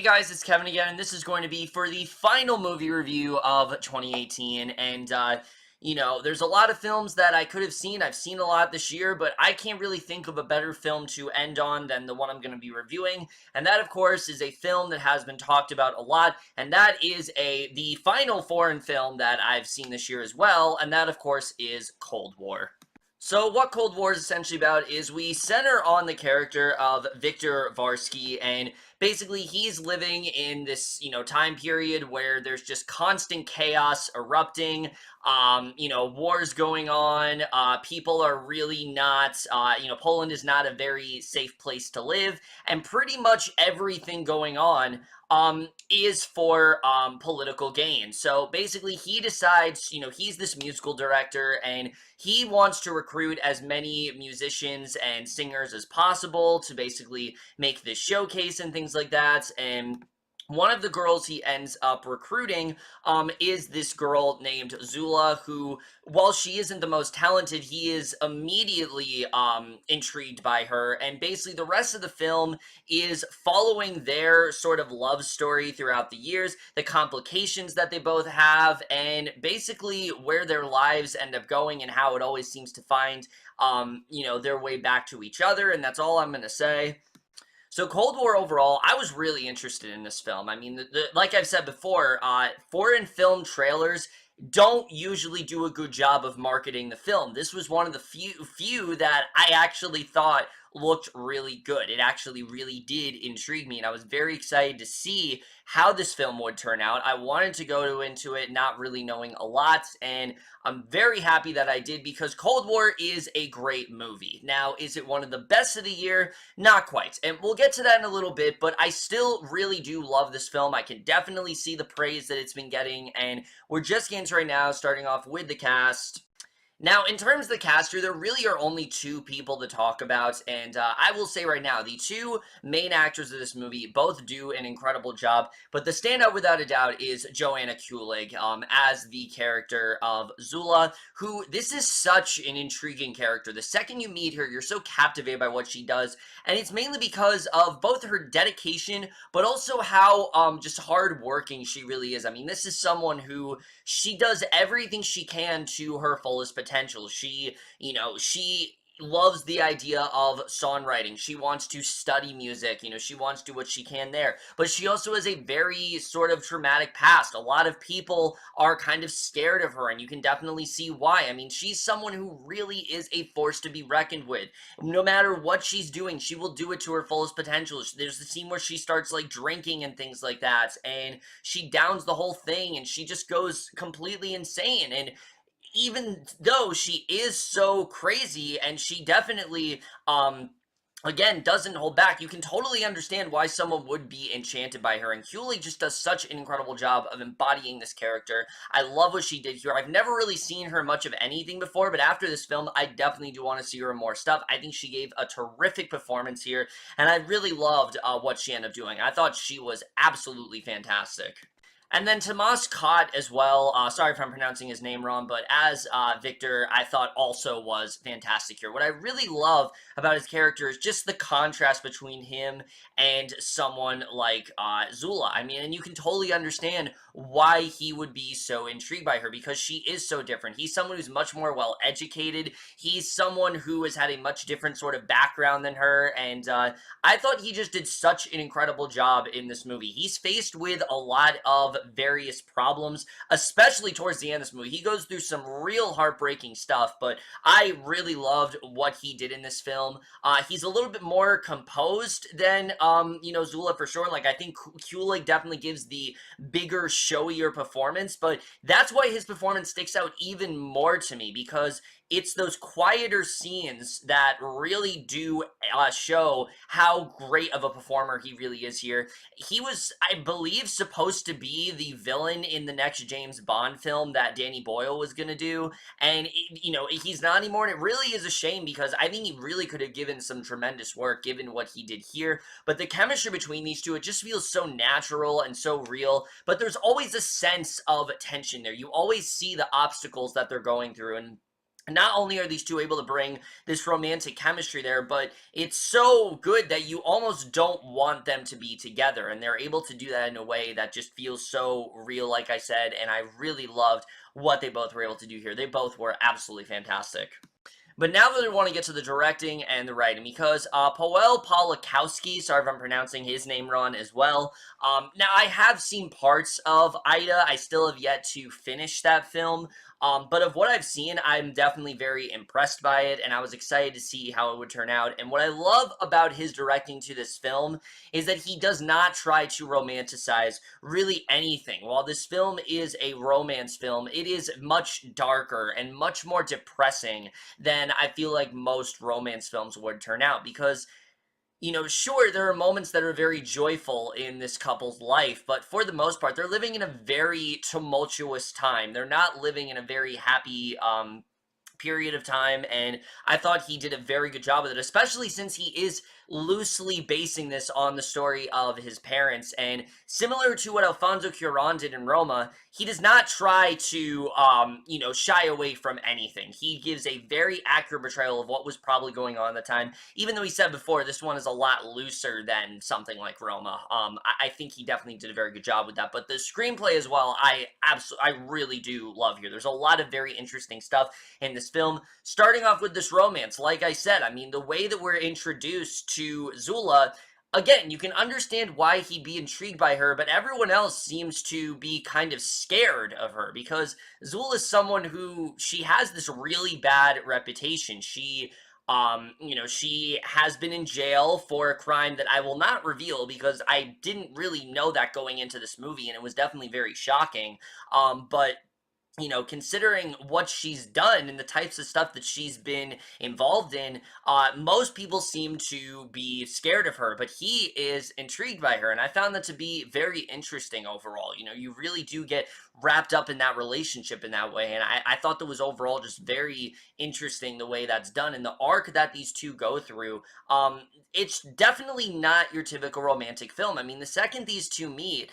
guys, it's Kevin again, and this is going to be for the final movie review of 2018, and, there's a lot of films that I could have seen. I've seen a lot this year, but I can't really think of a better film to end on than the one I'm going to be reviewing, and that, of course, is a film that has been talked about a lot, and that is the final foreign film that I've seen this year as well, and that, of course, is Cold War. So what Cold War is essentially about is we center on the character of Viktor Varsky, and basically he's living in this, time period where there's just constant chaos erupting, wars going on, people are really not, Poland is not a very safe place to live, and pretty much everything going on is for political gain. So basically he decides, he's this musical director and he wants to recruit as many musicians and singers as possible to basically make this showcase and things like that. And one of the girls he ends up recruiting is this girl named Zula, who, while she isn't the most talented, he is immediately intrigued by her. And basically the rest of the film is following their sort of love story throughout the years, the complications that they both have, and basically where their lives end up going and how it always seems to find, their way back to each other. And that's all I'm going to say. So Cold War overall, I was really interested in this film. I mean, like I've said before, foreign film trailers don't usually do a good job of marketing the film. This was one of the few that I actually thought looked really good. It actually really did intrigue me, and I was very excited to see how this film would turn out. I wanted to go into it not really knowing a lot, and I'm very happy that I did because Cold War is a great movie. Now, is it one of the best of the year? Not quite, and we'll get to that in a little bit, but I still really do love this film. I can definitely see the praise that it's been getting, and we're just getting to right now, starting off with the cast. Now, in terms of the cast here, there really are only two people to talk about, and I will say right now, the two main actors of this movie both do an incredible job, but the standout without a doubt is Joanna Kulig as the character of Zula, who, this is such an intriguing character. The second you meet her, you're so captivated by what she does, and it's mainly because of both her dedication, but also how just hardworking she really is. I mean, this is someone who, she does everything she can to her fullest potential. She loves the idea of songwriting. She wants to study music. She wants to do what she can there. But she also has a very sort of traumatic past. A lot of people are kind of scared of her, and you can definitely see why. I mean, she's someone who really is a force to be reckoned with. No matter what she's doing, she will do it to her fullest potential. There's the scene where she starts, like, drinking and things like that, and she downs the whole thing, and she just goes completely insane. And even though she is so crazy and she definitely again doesn't hold back, you can totally understand why someone would be enchanted by her, and Kulig just does such an incredible job of embodying this character. I love what she did here. I've never really seen her much of anything before, but after this film I definitely do want to see her in more stuff. I think she gave a terrific performance here, and I really loved what she ended up doing. I thought she was absolutely fantastic. And then Tomasz as well, sorry if I'm pronouncing his name wrong, but as Viktor, I thought also was fantastic here. What I really love about his character is just the contrast between him and someone like Zula. I mean, and you can totally understand why he would be so intrigued by her, because she is so different. He's someone who's much more well-educated. He's someone who has had a much different sort of background than her, and I thought he just did such an incredible job in this movie. He's faced with a lot of various problems, especially towards the end of this movie. He goes through some real heartbreaking stuff, but I really loved what he did in this film. He's a little bit more composed than, Zula for sure. Like, I think Kulig definitely gives the bigger, showier performance, but that's why his performance sticks out even more to me, because it's those quieter scenes that really do show how great of a performer he really is here. He was, I believe, supposed to be the villain in the next James Bond film that Danny Boyle was going to do, and, he's not anymore, and it really is a shame, because I think he really could have given some tremendous work given what he did here. But the chemistry between these two, it just feels so natural and so real, but there's always a sense of tension there. You always see the obstacles that they're going through, and not only are these two able to bring this romantic chemistry there, but it's so good that you almost don't want them to be together. And they're able to do that in a way that just feels so real, like I said. And I really loved what they both were able to do here. They both were absolutely fantastic. But now that we want to get to the directing and the writing, because Pawel Pawlikowski, sorry if I'm pronouncing his name wrong as well. Now, I have seen parts of Ida. I still have yet to finish that film. But of what I've seen, I'm definitely very impressed by it, and I was excited to see how it would turn out. And what I love about his directing to this film is that he does not try to romanticize really anything. While this film is a romance film, it is much darker and much more depressing than I feel like most romance films would turn out, because sure, there are moments that are very joyful in this couple's life, but for the most part, they're living in a very tumultuous time. They're not living in a very happy period of time, and I thought he did a very good job with it, especially since he is loosely basing this on the story of his parents. And similar to what Alfonso Cuarón did in Roma, he does not try to shy away from anything. He gives a very accurate portrayal of what was probably going on at the time, even though he said before this one is a lot looser than something like Roma. I think he definitely did a very good job with that. But the screenplay as well, I really do love here. There's a lot of very interesting stuff in this film, starting off with this romance. Like I said, I mean, the way that we're introduced to Zula, again, you can understand why he'd be intrigued by her, but everyone else seems to be kind of scared of her, because Zula is someone who, she has this really bad reputation. She has been in jail for a crime that I will not reveal, because I didn't really know that going into this movie, and it was definitely very shocking. But considering what she's done and the types of stuff that she's been involved in, most people seem to be scared of her, but he is intrigued by her, and I found that to be very interesting overall. You really do get wrapped up in that relationship in that way, and I thought that was overall just very interesting the way that's done, and the arc that these two go through. It's definitely not your typical romantic film. I mean, the second these two meet,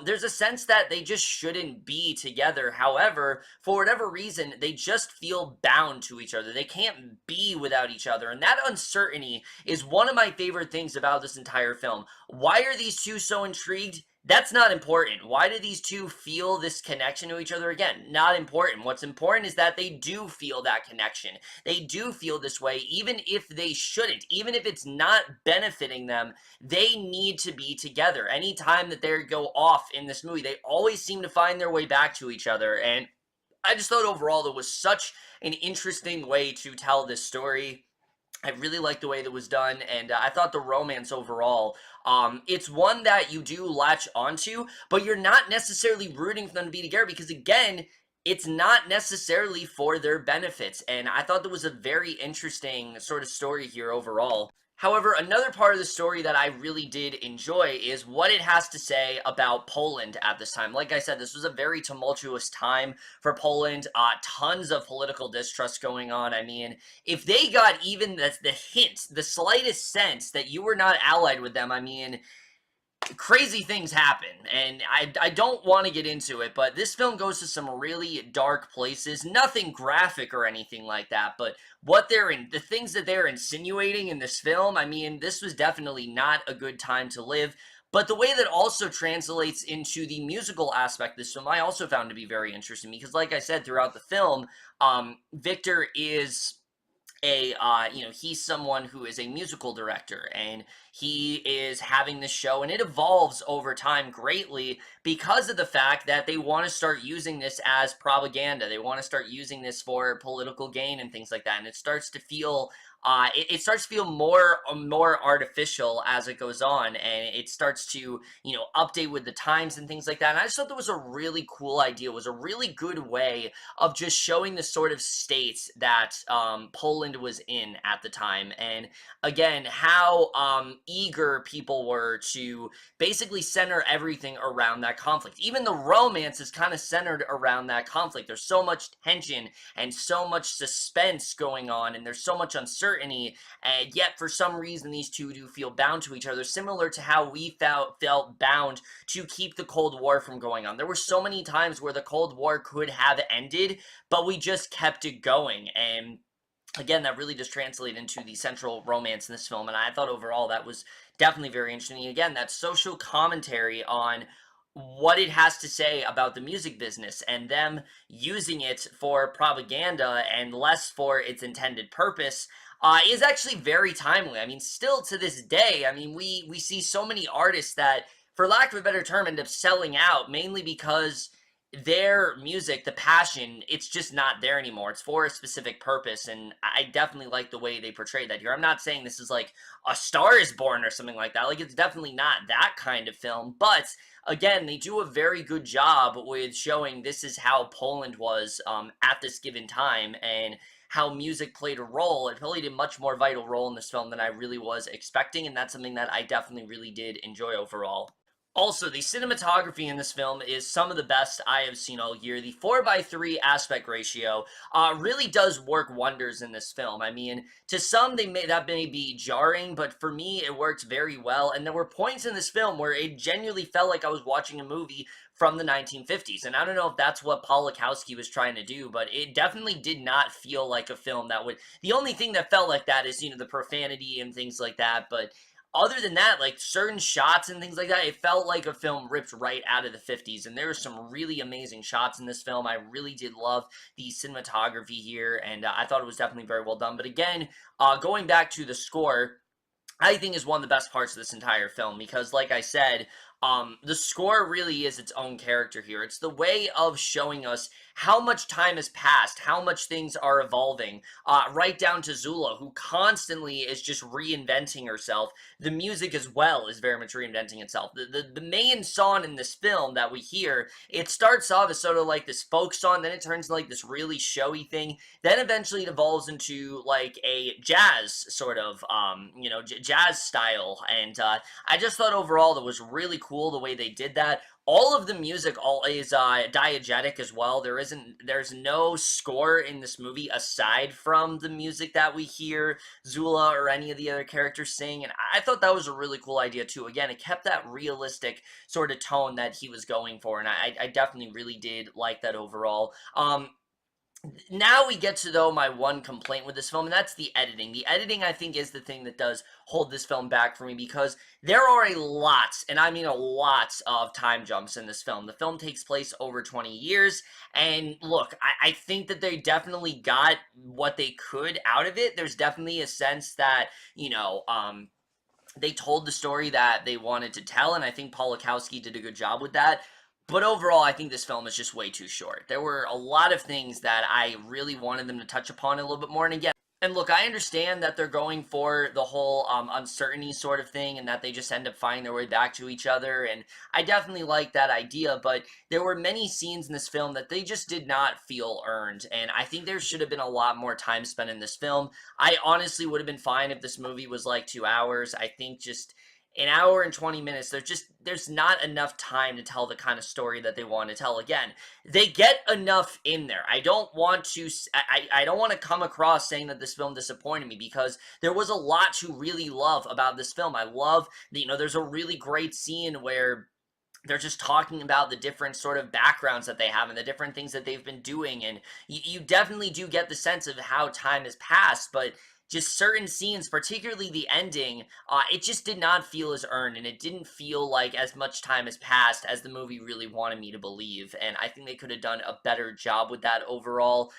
there's a sense that they just shouldn't be together. However, for whatever reason, they just feel bound to each other. They can't be without each other. And that uncertainty is one of my favorite things about this entire film. Why are these two so intrigued? That's not important. Why do these two feel this connection to each other? Again, not important. What's important is that they do feel that connection. They do feel this way, even if they shouldn't, even if it's not benefiting them. They need to be together. Anytime that they go off in this movie, they always seem to find their way back to each other. And I just thought overall it was such an interesting way to tell this story. I really liked the way that was done, and I thought the romance overall, it's one that you do latch onto, but you're not necessarily rooting for them to be together, because again, it's not necessarily for their benefits, and I thought that was a very interesting sort of story here overall. However, another part of the story that I really did enjoy is what it has to say about Poland at this time. Like I said, this was a very tumultuous time for Poland. Tons of political distrust going on. I mean, if they got even the hint, the slightest sense that you were not allied with them, I mean, crazy things happen, and I don't want to get into it, but this film goes to some really dark places. Nothing graphic or anything like that, but the things that they're insinuating in this film, I mean, this was definitely not a good time to live. But the way that also translates into the musical aspect of this film, I also found to be very interesting, because like I said, throughout the film, Victor is he's someone who is a musical director, and he is having this show, and it evolves over time greatly because of the fact that they want to start using this as propaganda. They want to start using this for political gain and things like that, and it starts to feel it starts to feel more artificial as it goes on, and it starts to update with the times and things like that. And I just thought that was a really cool idea. It was a really good way of just showing the sort of states that Poland was in at the time, and again, how eager people were to basically center everything around that conflict. Even the romance is kind of centered around that conflict. There's so much tension and so much suspense going on, and there's so much uncertainty, and yet for some reason these two do feel bound to each other, similar to how we felt bound to keep the Cold War from going on. There were so many times where the Cold War could have ended, but we just kept it going, and again, that really just translated into the central romance in this film, and I thought overall that was definitely very interesting. Again, that social commentary on what it has to say about the music business and them using it for propaganda and less for its intended purpose is actually very timely. I mean, still to this day, I mean, we see so many artists that, for lack of a better term, end up selling out mainly because their music, the passion, it's just not there anymore. It's for a specific purpose, and I definitely like the way they portray that here. I'm not saying this is like A Star is Born or something like that. Like, it's definitely not that kind of film, but again, they do a very good job with showing this is how Poland was at this given time, and how music played a role. It played a much more vital role in this film than I really was expecting, and that's something that I definitely really did enjoy overall. Also, the cinematography in this film is some of the best I have seen all year. The 4:3 aspect ratio really does work wonders in this film. I mean, to some that may be jarring, but for me it works very well. And there were points in this film where it genuinely felt like I was watching a movie from the 1950s. And I don't know if that's what Pawlikowski was trying to do, but it definitely did not feel like a film that would. The only thing that felt like that is, the profanity and things like that, but other than that, like certain shots and things like that, it felt like a film ripped right out of the 50s. And there were some really amazing shots in this film. I really did love the cinematography here, and I thought it was definitely very well done. But again, going back to the score, I think is one of the best parts of this entire film because, like I said, the score really is its own character here. It's the way of showing us how much time has passed, how much things are evolving, right down to Zula, who constantly is just reinventing herself. The music as well is very much reinventing itself. The main song in this film that we hear, it starts off as sort of like this folk song, then it turns into like this really showy thing, then eventually it evolves into like a jazz sort of, jazz style, and I just thought overall that was really cool the way they did that. All of the music is diegetic as well. There's no score in this movie aside from the music that we hear Zula or any of the other characters sing, and I thought that was a really cool idea too. Again, it kept that realistic sort of tone that he was going for, and I definitely really did like that overall. Now we get to, though, my one complaint with this film, and that's the editing. The editing, I think, is the thing that does hold this film back for me, because there are a lot, and I mean a lot, of time jumps in this film. The film takes place over 20 years, and look, I think that they definitely got what they could out of it. There's definitely a sense that, they told the story that they wanted to tell, and I think Pawlikowski did a good job with that. But overall, I think this film is just way too short. There were a lot of things that I really wanted them to touch upon a little bit more. And again, and look, I understand that they're going for the whole uncertainty sort of thing, and that they just end up finding their way back to each other, and I definitely like that idea, but there were many scenes in this film that they just did not feel earned, and I think there should have been a lot more time spent in this film. I honestly would have been fine if this movie was like 2 hours. I think just an hour and 20 minutes, there's not enough time to tell the kind of story that they want to tell. Again, they get enough in there. I don't want to come across saying that this film disappointed me, because there was a lot to really love about this film. I love, there's a really great scene where they're just talking about the different sort of backgrounds that they have and the different things that they've been doing, and you definitely do get the sense of how time has passed, but just certain scenes, particularly the ending, it just did not feel as earned, and it didn't feel like as much time has passed as the movie really wanted me to believe, and I think they could have done a better job with that overall.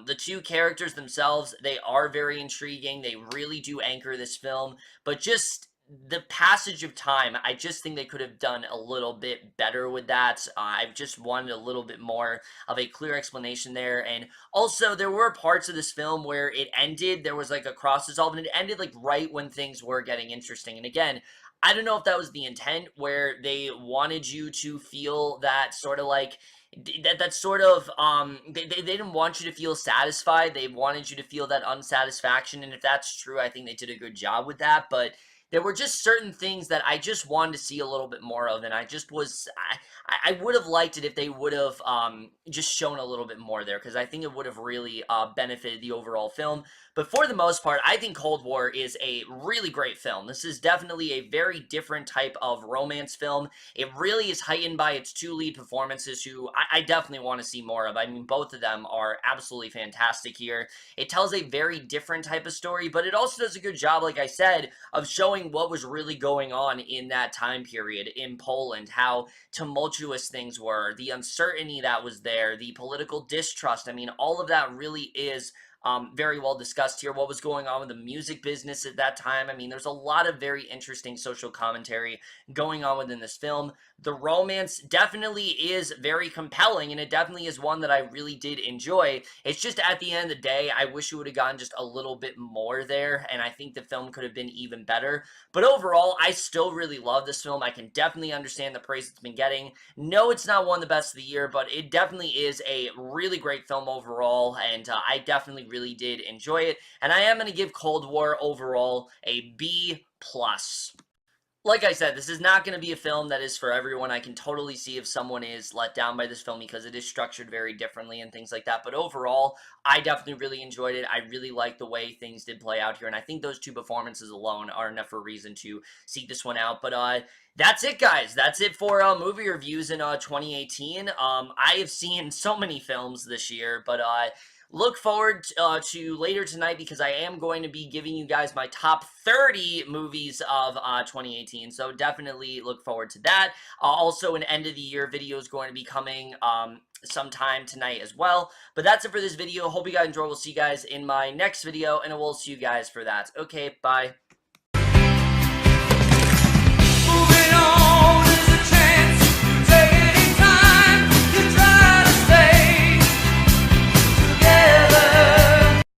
The two characters themselves, they are very intriguing, they really do anchor this film, but just the passage of time, I just think they could have done a little bit better with that. I just wanted a little bit more of a clear explanation there, and also there were parts of this film where it ended, there was like a cross dissolve, and it ended like right when things were getting interesting, and again, I don't know if that was the intent, where they wanted you to feel that sort of like, that sort of, they didn't want you to feel satisfied, they wanted you to feel that unsatisfaction, and if that's true, I think they did a good job with that, but there were just certain things that I just wanted to see a little bit more of, and I just was, I would have liked it if they would have just shown a little bit more there, because I think it would have really benefited the overall film. But for the most part, I think Cold War is a really great film. This is definitely a very different type of romance film. It really is heightened by its two lead performances, who I definitely want to see more of. I mean, both of them are absolutely fantastic here. It tells a very different type of story, but it also does a good job, like I said, of showing what was really going on in that time period in Poland, how tumultuous things were, the uncertainty that was there, the political distrust. I mean, all of that really is very well discussed here. What was going on with the music business at that time? I mean, there's a lot of very interesting social commentary going on within this film. The romance definitely is very compelling, and it definitely is one that I really did enjoy. It's just at the end of the day, I wish it would have gotten just a little bit more there, and I think the film could have been even better. But overall, I still really love this film. I can definitely understand the praise it's been getting. No, it's not one of the best of the year, but it definitely is a really great film overall, and I definitely really did enjoy it. And I am going to give Cold War overall a B+. Like I said, this is not going to be a film that is for everyone. I can totally see if someone is let down by this film because it is structured very differently and things like that. But overall, I definitely really enjoyed it. I really like the way things did play out here. And I think those two performances alone are enough for a reason to seek this one out. But that's it, guys. That's it for movie reviews in 2018. I have seen so many films this year, but look forward to later tonight, because I am going to be giving you guys my top 30 movies of 2018, so definitely look forward to that. Also, an end of the year video is going to be coming sometime tonight as well. But that's it for this video. Hope you guys enjoy. We'll see you guys in my next video, and we'll see you guys for that. Okay, bye.